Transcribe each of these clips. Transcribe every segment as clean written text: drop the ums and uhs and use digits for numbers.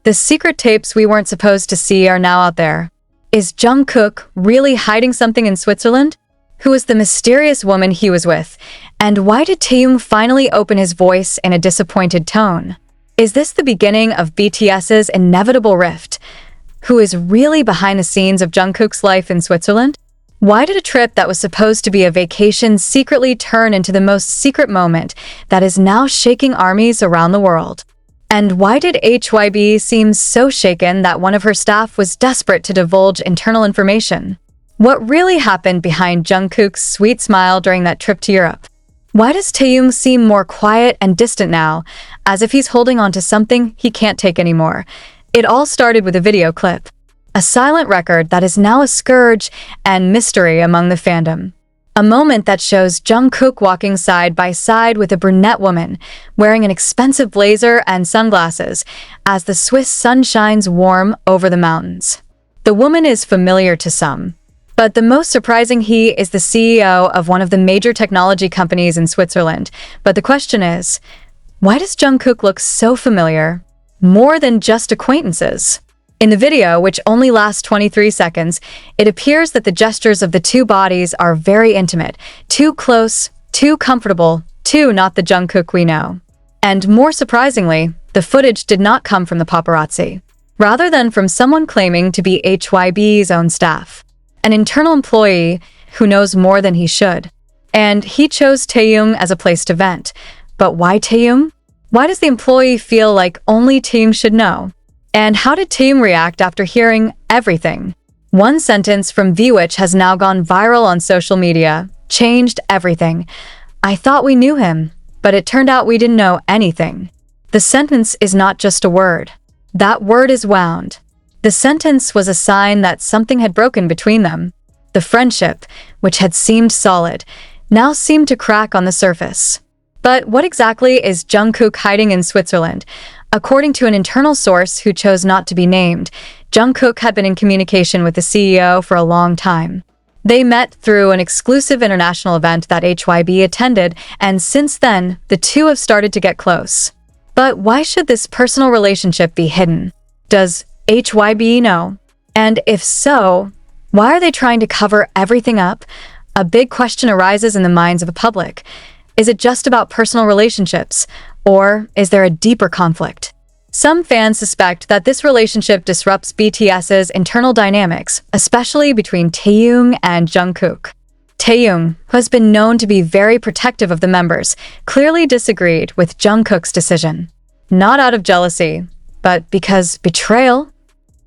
The secret tapes we weren't supposed to see are now out there. Is Jungkook really hiding something in Switzerland? Who was the mysterious woman he was with? And why did Taehyung finally open his voice in a disappointed tone? Is this the beginning of BTS's inevitable rift? Who is really behind the scenes of Jungkook's life in Switzerland? Why did a trip that was supposed to be a vacation secretly turn into the most secret moment that is now shaking armies around the world? And why did HYB seem so shaken that one of her staff was desperate to divulge internal information? What really happened behind Jungkook's sweet smile during that trip to Europe? Why does Taehyung seem more quiet and distant now, as if he's holding on to something he can't take anymore? It all started with a video clip, a silent record that is now a scourge and mystery among the fandom. A moment that shows Jungkook walking side by side with a brunette woman, wearing an expensive blazer and sunglasses, as the Swiss sun shines warm over the mountains. The woman is familiar to some, but the most surprising he is the CEO of one of the major technology companies in Switzerland. But the question is, why does Jungkook look so familiar? More than just acquaintances. In the video, which only lasts 23 seconds, it appears that the gestures of the two bodies are very intimate, too close, too comfortable, too not the Jungkook we know. And more surprisingly, the footage did not come from the paparazzi, rather than from someone claiming to be HYB's own staff. An internal employee who knows more than he should. And he chose Taehyung as a place to vent. But why Taehyung? Why does the employee feel like only Taehyung should know? And how did Taehyung react after hearing everything? One sentence from V, which has now gone viral on social media, changed everything. I thought we knew him, but it turned out we didn't know anything. The sentence is not just a word. That word is wound. The sentence was a sign that something had broken between them. The friendship, which had seemed solid, now seemed to crack on the surface. But what exactly is Jungkook hiding in Switzerland? According to an internal source who chose not to be named, Jungkook had been in communication with the CEO for a long time. They met through an exclusive international event that HYB attended, and since then, the two have started to get close. But why should this personal relationship be hidden? Does HYB know? And if so, why are they trying to cover everything up? A big question arises in the minds of the public. Is it just about personal relationships? Or is there a deeper conflict? Some fans suspect that this relationship disrupts BTS's internal dynamics, especially between Taehyung and Jungkook. Taehyung, who has been known to be very protective of the members, clearly disagreed with Jungkook's decision. Not out of jealousy, but because betrayal?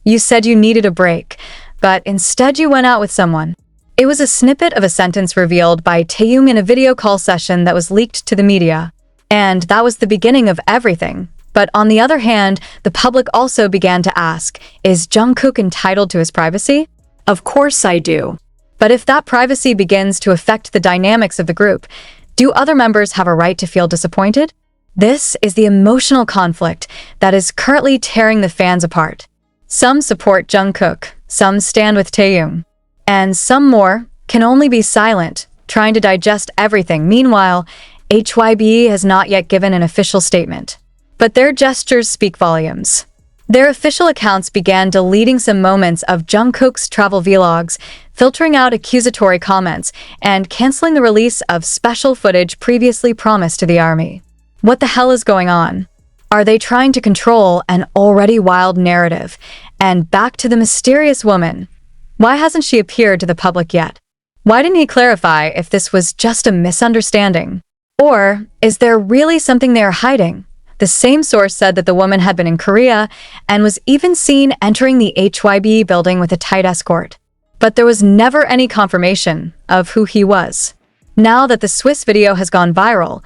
You said you needed a break, but instead you went out with someone. It was a snippet of a sentence revealed by Taehyung in a video call session that was leaked to the media. And that was the beginning of everything. But on the other hand, the public also began to ask, is Jungkook entitled to his privacy? Of course I do. But if that privacy begins to affect the dynamics of the group, do other members have a right to feel disappointed? This is the emotional conflict that is currently tearing the fans apart. Some support Jungkook, some stand with Taehyung, and some more can only be silent, trying to digest everything. Meanwhile, HYB has not yet given an official statement. But their gestures speak volumes. Their official accounts began deleting some moments of Jungkook's travel vlogs, filtering out accusatory comments, and canceling the release of special footage previously promised to the army. What the hell is going on? Are they trying to control an already wild narrative? And back to the mysterious woman. Why hasn't she appeared to the public yet? Why didn't he clarify if this was just a misunderstanding? Or is there really something they are hiding? The same source said that the woman had been in Korea and was even seen entering the HYB building with a tight escort. But there was never any confirmation of who he was. Now that the Swiss video has gone viral,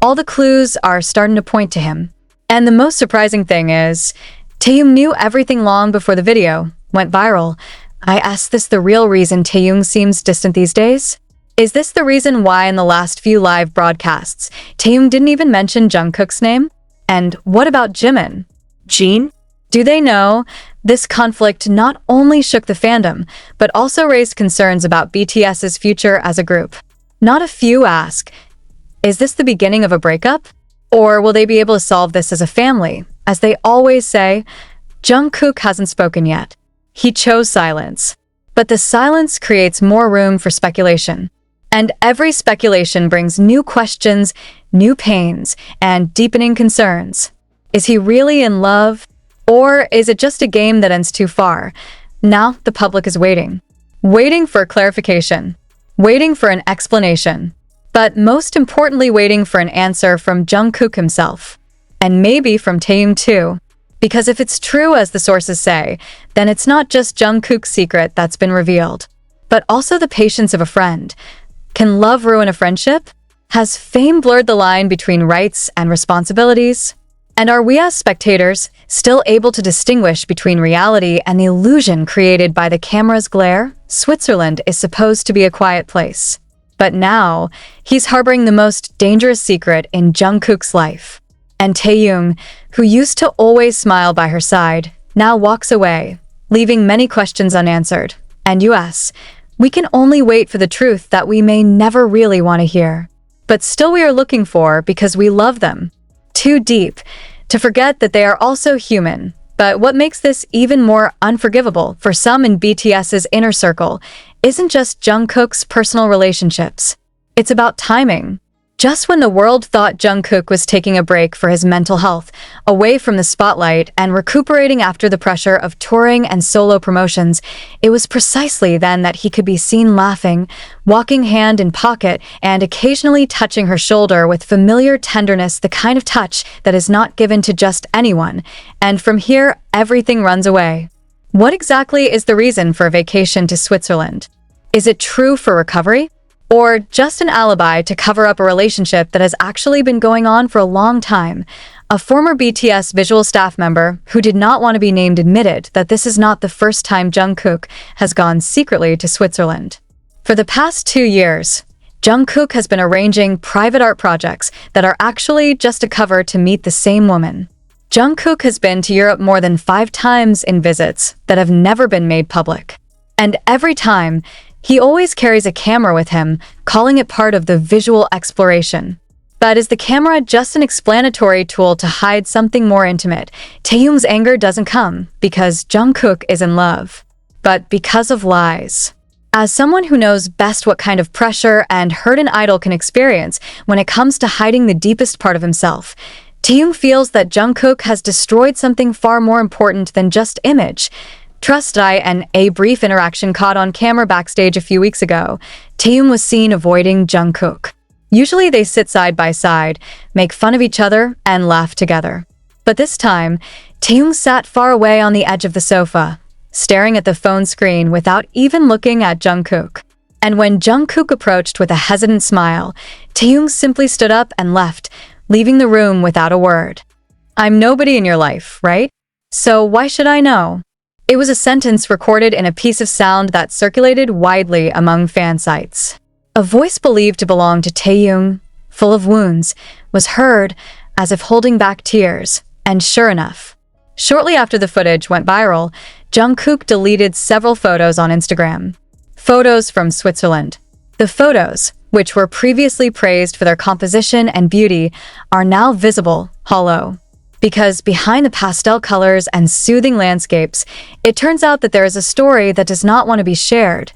all the clues are starting to point to him. And the most surprising thing is, Taehyung knew everything long before the video went viral. I ask this the real reason Taehyung seems distant these days? Is this the reason why in the last few live broadcasts, Taehyung didn't even mention Jungkook's name? And what about Jimin? Jin? Do they know? This conflict not only shook the fandom, but also raised concerns about BTS's future as a group. Not a few ask, is this the beginning of a breakup? Or will they be able to solve this as a family? As they always say, Jungkook hasn't spoken yet. He chose silence. But the silence creates more room for speculation. And every speculation brings new questions, new pains, and deepening concerns. Is he really in love? Or is it just a game that ends too far? Now the public is waiting. Waiting for clarification. Waiting for an explanation. But most importantly, waiting for an answer from Jungkook himself. And maybe from Taehyung too. Because if it's true as the sources say, then it's not just Jungkook's secret that's been revealed, but also the patience of a friend. Can love ruin a friendship? Has fame blurred the line between rights and responsibilities? And are we as spectators still able to distinguish between reality and the illusion created by the camera's glare? Switzerland is supposed to be a quiet place. But now, he's harboring the most dangerous secret in Jungkook's life. And Taehyung, who used to always smile by her side, now walks away, leaving many questions unanswered. And US, we can only wait for the truth that we may never really want to hear. But still we are looking for because we love them. Too deep to forget that they are also human. But what makes this even more unforgivable for some in BTS's inner circle isn't just Jungkook's personal relationships. It's about timing. Just when the world thought Jungkook was taking a break for his mental health, away from the spotlight and recuperating after the pressure of touring and solo promotions, it was precisely then that he could be seen laughing, walking hand in pocket, and occasionally touching her shoulder with familiar tenderness, the kind of touch that is not given to just anyone. And from here, everything runs away. What exactly is the reason for a vacation to Switzerland? Is it true for recovery? Or just an alibi to cover up a relationship that has actually been going on for a long time? A former BTS visual staff member who did not want to be named admitted that this is not the first time Jungkook has gone secretly to Switzerland. For the past 2 years, Jungkook has been arranging private art projects that are actually just a cover to meet the same woman. Jungkook has been to Europe more than 5 times in visits that have never been made public. And every time, he always carries a camera with him, calling it part of the visual exploration. But is the camera just an explanatory tool to hide something more intimate? Taehyung's anger doesn't come because Jungkook is in love, but because of lies. As someone who knows best what kind of pressure and hurt an idol can experience when it comes to hiding the deepest part of himself, Taehyung feels that Jungkook has destroyed something far more important than just image. Trust and a brief interaction caught on camera backstage a few weeks ago, Taehyung was seen avoiding Jungkook. Usually they sit side by side, make fun of each other, and laugh together. But this time, Taehyung sat far away on the edge of the sofa, staring at the phone screen without even looking at Jungkook. And when Jungkook approached with a hesitant smile, Taehyung simply stood up and left, leaving the room without a word. "I'm nobody in your life, right? So why should I know?" It was a sentence recorded in a piece of sound that circulated widely among fan sites. A voice believed to belong to Taehyung, full of wounds, was heard as if holding back tears, and sure enough. Shortly after the footage went viral, Jungkook deleted several photos on Instagram. Photos from Switzerland. The photos, which were previously praised for their composition and beauty, are now visible, hollow. Because behind the pastel colors and soothing landscapes, it turns out that there is a story that does not want to be shared.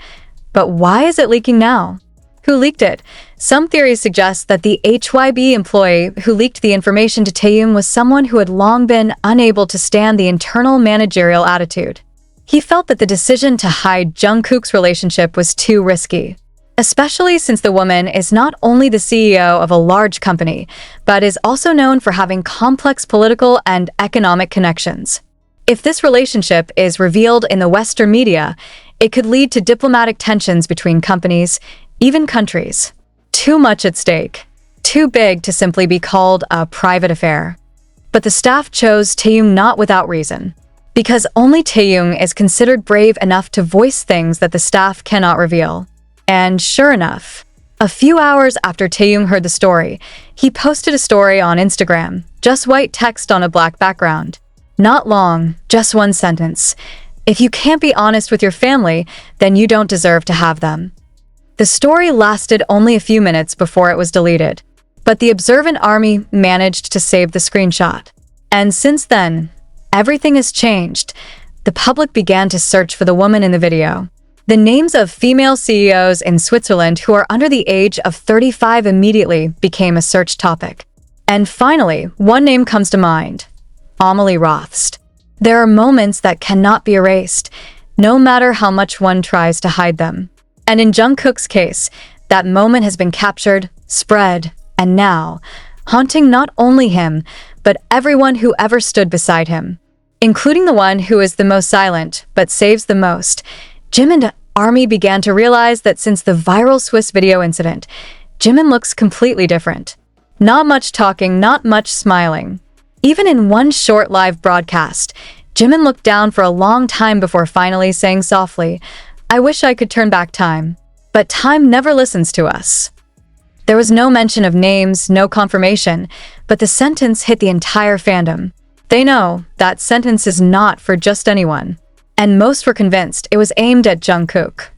But why is it leaking now? Who leaked it? Some theories suggest that the HYB employee who leaked the information to Taehyung was someone who had long been unable to stand the internal managerial attitude. He felt that the decision to hide Jungkook's relationship was too risky. Especially since the woman is not only the CEO of a large company, but is also known for having complex political and economic connections. If this relationship is revealed in the Western media, it could lead to diplomatic tensions between companies, even countries. Too much at stake. Too big to simply be called a private affair. But the staff chose Taehyung not without reason. Because only Taehyung is considered brave enough to voice things that the staff cannot reveal. And sure enough, a few hours after Taehyung heard the story, he posted a story on Instagram, just white text on a black background. Not long, just one sentence. "If you can't be honest with your family, then you don't deserve to have them." The story lasted only a few minutes before it was deleted, but the observant army managed to save the screenshot. And since then, everything has changed. The public began to search for the woman in the video. The names of female CEOs in Switzerland who are under the age of 35 immediately became a search topic. And finally, one name comes to mind: Amelie Rothst. There are moments that cannot be erased, no matter how much one tries to hide them. And in Jungkook's case, that moment has been captured, spread, and now, haunting not only him, but everyone who ever stood beside him, including the one who is the most silent, but saves the most. Jim and Army began to realize that since the viral Swiss video incident, Jimin looks completely different. Not much talking, not much smiling. Even in one short live broadcast, Jimin looked down for a long time before finally saying softly, "I wish I could turn back time." But time never listens to us. There was no mention of names, no confirmation, but the sentence hit the entire fandom. They know that sentence is not for just anyone. And most were convinced it was aimed at Jungkook.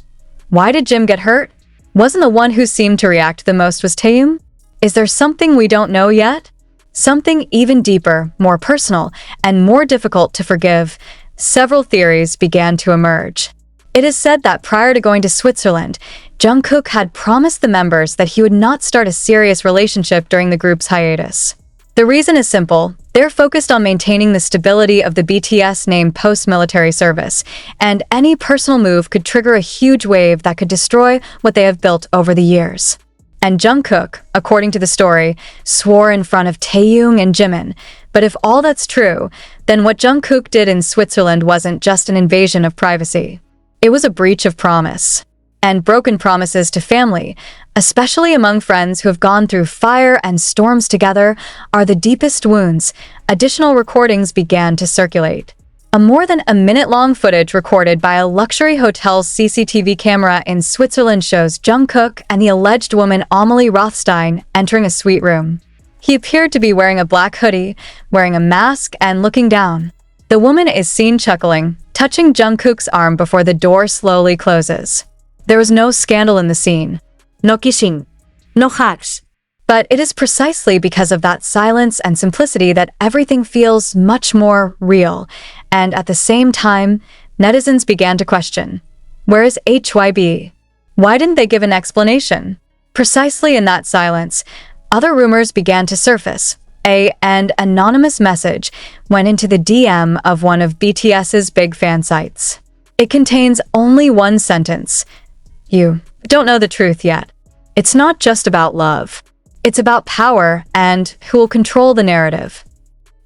Why did Jim get hurt? Wasn't the one who seemed to react the most was Taehyung? Is there something we don't know yet? Something even deeper, more personal, and more difficult to forgive? Several theories began to emerge. It is said that prior to going to Switzerland, Jungkook had promised the members that he would not start a serious relationship during the group's hiatus. The reason is simple: they're focused on maintaining the stability of the BTS name post-military service, and any personal move could trigger a huge wave that could destroy what they have built over the years. And Jungkook, according to the story, swore in front of Taehyung and Jimin. But if all that's true, then what Jungkook did in Switzerland wasn't just an invasion of privacy. It was a breach of promise. And broken promises to family, especially among friends who have gone through fire and storms together, are the deepest wounds. Additional recordings began to circulate. A more than a minute-long footage recorded by a luxury hotel's CCTV camera in Switzerland shows Jungkook and the alleged woman Amelie Rothstein entering a suite room. He appeared to be wearing a black hoodie, wearing a mask, and looking down. The woman is seen chuckling, touching Jungkook's arm before the door slowly closes. There was no scandal in the scene. No kissing. No hugs. But it is precisely because of that silence and simplicity that everything feels much more real. And at the same time, netizens began to question, where is HYB? Why didn't they give an explanation? Precisely in that silence, other rumors began to surface. An anonymous message went into the DM of one of BTS's big fan sites. It contains only one sentence: "You don't know the truth yet." It's not just about love. It's about power and who will control the narrative.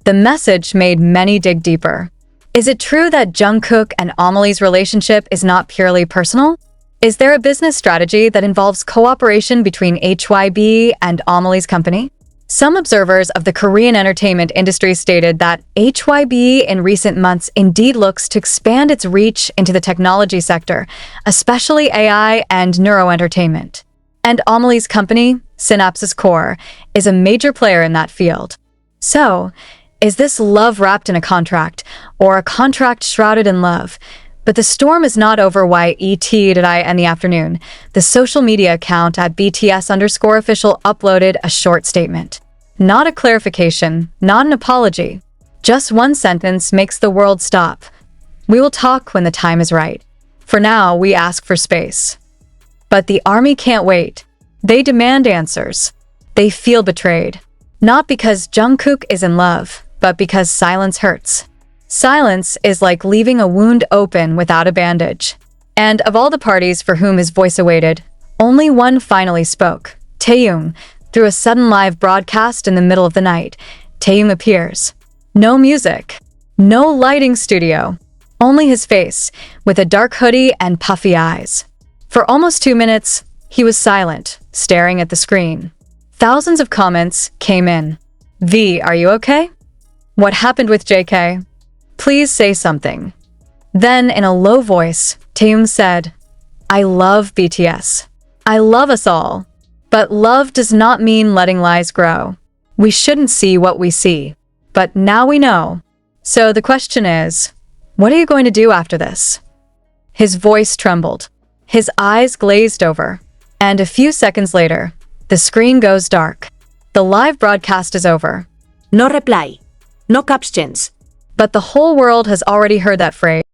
The message made many dig deeper. Is it true that Jungkook and Amelie's relationship is not purely personal? Is there a business strategy that involves cooperation between HYB and Amelie's company? Some observers of the Korean entertainment industry stated that HYB in recent months indeed looks to expand its reach into the technology sector, especially AI and neuroentertainment. And Amelie's company, Synapses Core, is a major player in that field. So, is this love wrapped in a contract, or a contract shrouded in love? But the storm is not over. Today in the afternoon, the social media account at BTS_official uploaded a short statement. Not a clarification, not an apology. Just one sentence makes the world stop. We will talk when the time is right. For now, we ask for space. But the army can't wait. They demand answers. They feel betrayed. Not because Jungkook is in love, but because silence hurts. Silence is like leaving a wound open without a bandage. And of all the parties for whom his voice awaited, only one finally spoke: Taehyung. Through a sudden live broadcast in the middle of the night, Taehyung appears. No music. No lighting studio. Only his face, with a dark hoodie and puffy eyes. For almost 2 minutes, he was silent, staring at the screen. Thousands of comments came in. V, are you okay? What happened with JK? Please say something. Then, in a low voice, Taehyung said, I love BTS. I love us all. But love does not mean letting lies grow. We shouldn't see what we see. But now we know. So the question is, what are you going to do after this? His voice trembled. His eyes glazed over. And a few seconds later, the screen goes dark. The live broadcast is over. No reply. No captions. But the whole world has already heard that phrase.